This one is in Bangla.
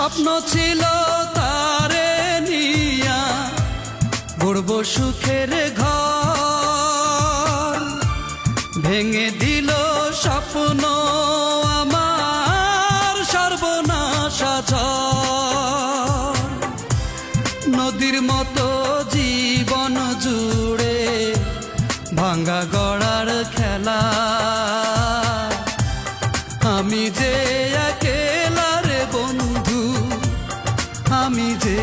স্বপ্ন ছিল তারে নিয়া গড়ব সুখের ঘর, ভেঙে দিল স্বপ্ন আমার সর্বনাশা ঝড়। নদীর মতো জীবন জুড়ে ভাঙা গড়ার খেলা, আমি যে একেলা রে বন্ধু, আমি যে